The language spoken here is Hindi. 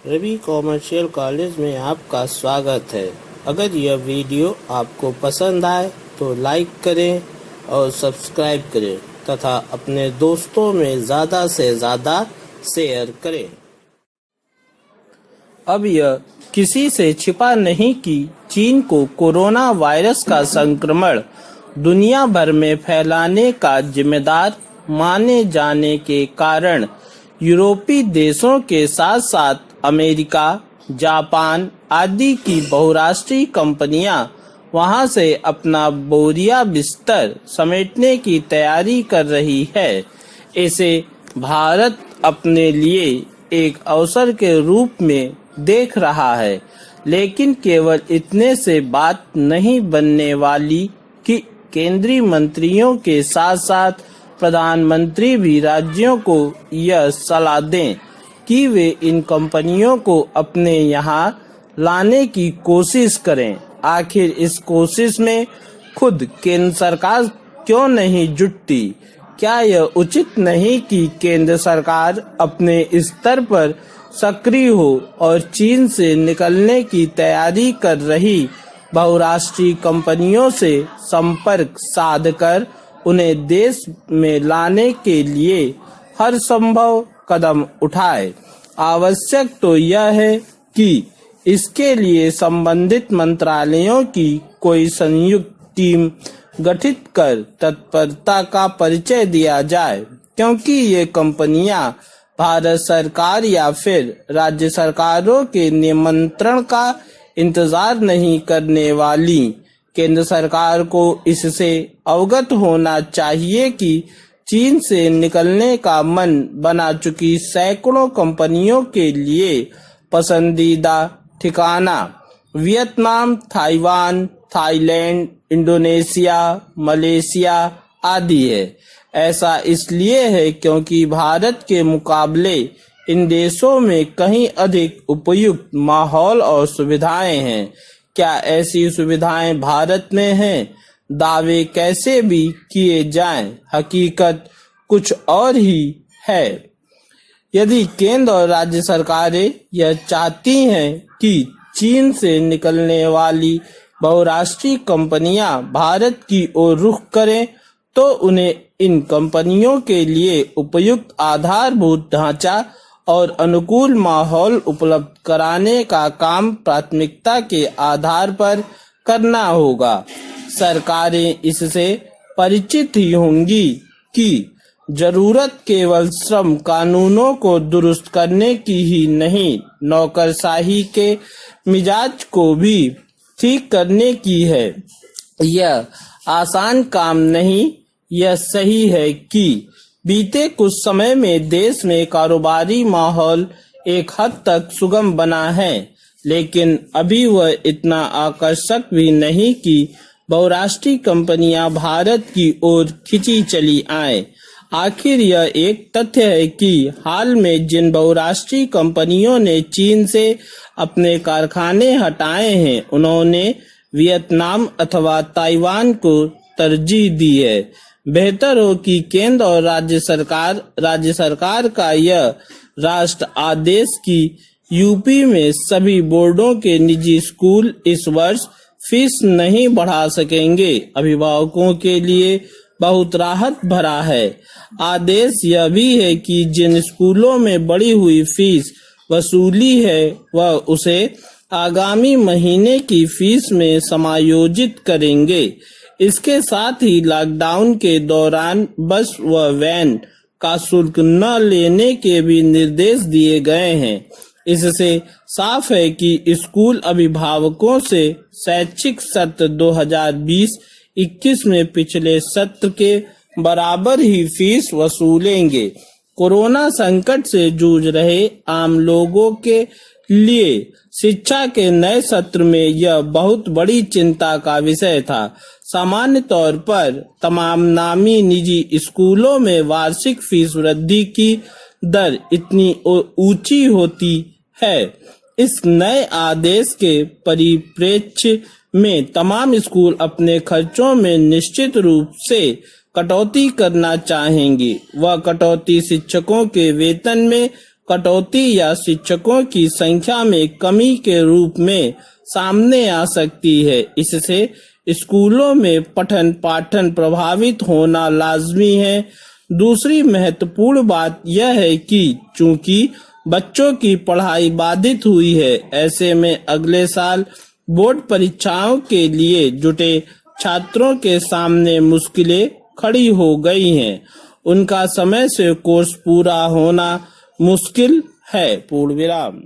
रवि कॉमर्शियल कॉलेज में आपका स्वागत है। अगर यह वीडियो आपको पसंद आए तो लाइक करें और सब्सक्राइब करें तथा अपने दोस्तों में ज़्यादा से ज़्यादा शेयर करें। अब यह किसी से छिपा नहीं कि चीन को कोरोना वायरस का संक्रमण दुनिया भर में फैलाने का जिम्मेदार माने जाने के कारण यूरोपीय देशों के साथ साथ अमेरिका, जापान आदि की बहुराष्ट्रीय कंपनियां वहां से अपना बोरिया बिस्तर समेटने की तैयारी कर रही है। इसे भारत अपने लिए एक अवसर के रूप में देख रहा है, लेकिन केवल इतने से बात नहीं बनने वाली कि केंद्रीय मंत्रियों के साथ साथ प्रधानमंत्री भी राज्यों को यह सलाह दें कि वे इन कंपनियों को अपने यहाँ लाने की कोशिश करें। आखिर इस कोशिश में खुद केंद्र सरकार क्यों नहीं जुटती? क्या यह उचित नहीं कि केंद्र सरकार अपने स्तर पर सक्रिय हो और चीन से निकलने की तैयारी कर रही बहुराष्ट्रीय कंपनियों से संपर्क साधकर उन्हें देश में लाने के लिए हर संभव कदम उठाए? आवश्यक तो यह है कि इसके लिए संबंधित मंत्रालयों की कोई संयुक्त टीम गठित कर तत्परता का परिचय दिया जाए, क्योंकि ये कंपनियां भारत सरकार या फिर राज्य सरकारों के निमंत्रण का इंतजार नहीं करने वाली। केंद्र सरकार को इससे अवगत होना चाहिए कि चीन से निकलने का मन बना चुकी सैकड़ों कंपनियों के लिए पसंदीदा ठिकाना Vietnam, Taiwan, Thailand, Indonesia, Malaysia आदि है। ऐसा इसलिए है क्योंकि भारत के मुकाबले इन देशों में कहीं अधिक उपयुक्त माहौल और सुविधाएं हैं। क्या ऐसी सुविधाएं भारत में हैं? दावे कैसे भी किए जाएं, हकीकत कुछ और ही है। यदि केंद्र और राज्य सरकारें यह चाहती हैं कि चीन से निकलने वाली बहुराष्ट्रीय कंपनियां भारत की ओर रुख करें, तो उन्हें इन कंपनियों के लिए उपयुक्त आधारभूत ढांचा और अनुकूल माहौल उपलब्ध कराने का काम प्राथमिकता के आधार पर करना होगा। सरकारें इससे परिचित ही होंगी कि जरूरत केवल श्रम कानूनों को दुरुस्त करने की ही नहीं, नौकरशाही के मिजाज को भी ठीक करने की है। यह आसान काम नहीं। यह सही है कि बीते कुछ समय में देश में कारोबारी माहौल एक हद तक सुगम बना है, लेकिन अभी वह इतना आकर्षक भी नहीं कि बहुराष्ट्रीय कंपनियां भारत की ओर खिंची चली आएं। आखिर यह एक तथ्य है कि हाल में जिन बहुराष्ट्रीय कंपनियों ने चीन से अपने कारखाने हटाए हैं, उन्होंने वियतनाम अथवा ताइवान को तरजीह दी है। बेहतर हो कि केंद्र और राज्य सरकार का यह राष्ट्र आदेश की यूपी में सभी बोर्डों के निजी स्कूल इस वर्ष फीस नहीं बढ़ा सकेंगे, अभिभावकों के लिए बहुत राहत भरा है। आदेश यह भी है कि जिन स्कूलों में बढ़ी हुई फीस वसूली है, वह उसे आगामी महीने की फीस में समायोजित करेंगे। इसके साथ ही लॉकडाउन के दौरान बस व वैन का शुल्क न लेने के भी निर्देश दिए गए हैं। इससे साफ है कि स्कूल अभिभावकों से शैक्षिक सत्र 2020-21 में पिछले सत्र के बराबर ही फीस वसूलेंगे। कोरोना संकट से जूझ रहे आम लोगों के लिए शिक्षा के नए सत्र में यह बहुत बड़ी चिंता का विषय था। सामान्य तौर पर तमाम नामी निजी स्कूलों में वार्षिक फीस वृद्धि की दर इतनी ऊंची होती है। इस नए आदेश के परिप्रेक्ष्य में तमाम स्कूल अपने खर्चों में निश्चित रूप से कटौती करना चाहेंगे। वह कटौती शिक्षकों के वेतन में कटौती या शिक्षकों की संख्या में कमी के रूप में सामने आ सकती है। इससे स्कूलों में पठन पाठन प्रभावित होना लाजमी है। दूसरी महत्वपूर्ण बात यह है कि चूंकि बच्चों की पढ़ाई बाधित हुई है, ऐसे में अगले साल बोर्ड परीक्षाओं के लिए जुटे छात्रों के सामने मुश्किलें खड़ी हो गई हैं। उनका समय से कोर्स पूरा होना मुश्किल है। पूर्ण विराम।